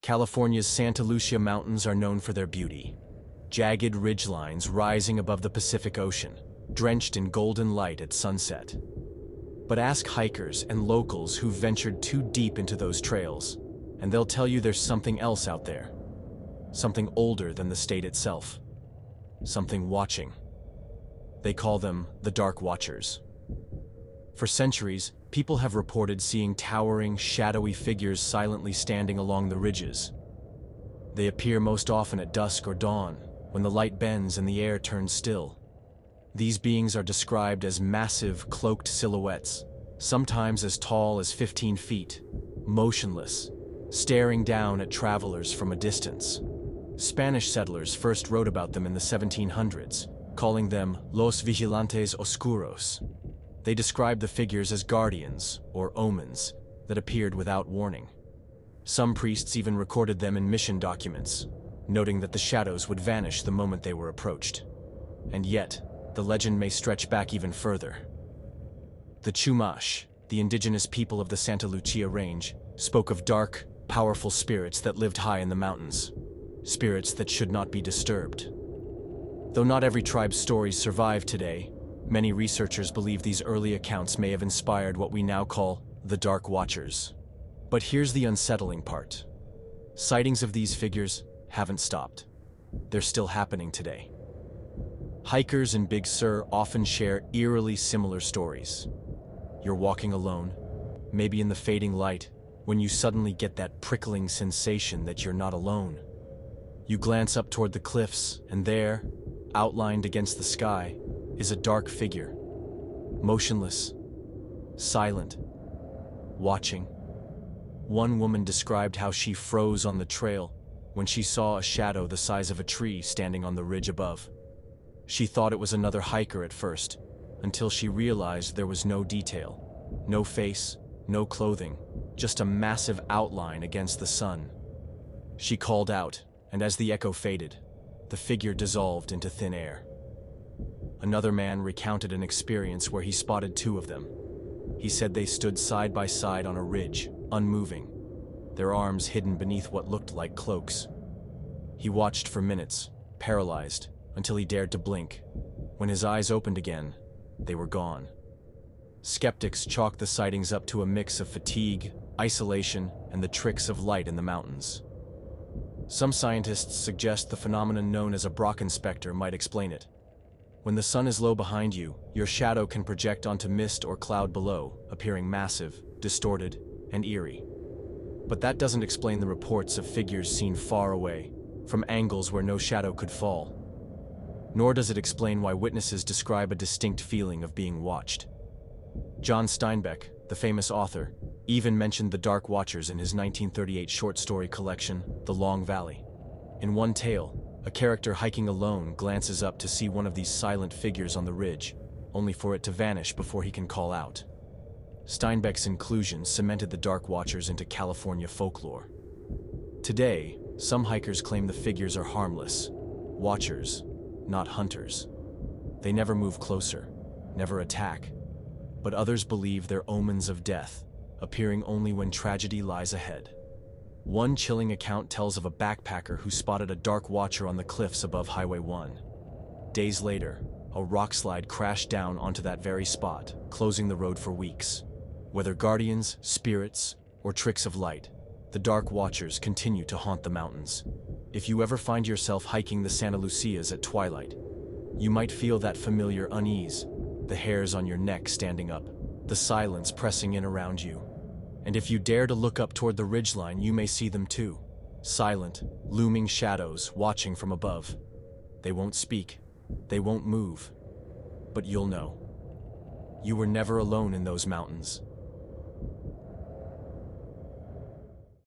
California's Santa Lucia Mountains are known for their beauty. Jagged ridgelines rising above the Pacific Ocean, drenched in golden light at sunset. But ask hikers and locals who've ventured too deep into those trails, and they'll tell you there's something else out there. Something older than the state itself. Something watching. They call them the Dark Watchers. For centuries, people have reported seeing towering, shadowy figures silently standing along the ridges. They appear most often at dusk or dawn, when the light bends and the air turns still. These beings are described as massive, cloaked silhouettes, sometimes as tall as 15 feet, motionless, staring down at travelers from a distance. Spanish settlers first wrote about them in the 1700s, calling them Los Vigilantes Oscuros. They described the figures as guardians, or omens, that appeared without warning. Some priests even recorded them in mission documents, noting that the shadows would vanish the moment they were approached. And yet, the legend may stretch back even further. The Chumash, the indigenous people of the Santa Lucia Range, spoke of dark, powerful spirits that lived high in the mountains, spirits that should not be disturbed. Though not every tribe's stories survive today, many researchers believe these early accounts may have inspired what we now call the Dark Watchers. But here's the unsettling part. Sightings of these figures haven't stopped. They're still happening today. Hikers in Big Sur often share eerily similar stories. You're walking alone, maybe in the fading light, when you suddenly get that prickling sensation that you're not alone. You glance up toward the cliffs, and there, outlined against the sky, is a dark figure, motionless, silent, watching. One woman described how she froze on the trail when she saw a shadow the size of a tree standing on the ridge above. She thought it was another hiker at first, until she realized there was no detail, no face, no clothing, just a massive outline against the sun. She called out, and as the echo faded, the figure dissolved into thin air. Another man recounted an experience where he spotted two of them. He said they stood side by side on a ridge, unmoving, their arms hidden beneath what looked like cloaks. He watched for minutes, paralyzed, until he dared to blink. When his eyes opened again, they were gone. Skeptics chalk the sightings up to a mix of fatigue, isolation, and the tricks of light in the mountains. Some scientists suggest the phenomenon known as a Brocken specter might explain it. When the sun is low behind you, your shadow can project onto mist or cloud below, appearing massive, distorted, and eerie. But that doesn't explain the reports of figures seen far away, from angles where no shadow could fall. Nor does it explain why witnesses describe a distinct feeling of being watched. John Steinbeck, the famous author, even mentioned the Dark Watchers in his 1938 short story collection, The Long Valley. In one tale, a character hiking alone glances up to see one of these silent figures on the ridge, only for it to vanish before he can call out. Steinbeck's inclusion cemented the Dark Watchers into California folklore. Today, some hikers claim the figures are harmless, watchers, not hunters. They never move closer, never attack, but others believe they're omens of death, appearing only when tragedy lies ahead. One chilling account tells of a backpacker who spotted a dark watcher on the cliffs above Highway 1. Days later, a rockslide crashed down onto that very spot, closing the road for weeks. Whether guardians, spirits, or tricks of light, the Dark Watchers continue to haunt the mountains. If you ever find yourself hiking the Santa Lucias at twilight, you might feel that familiar unease, the hairs on your neck standing up, the silence pressing in around you. And if you dare to look up toward the ridgeline, you may see them too. Silent, looming shadows watching from above. They won't speak, they won't move, but you'll know. You were never alone in those mountains.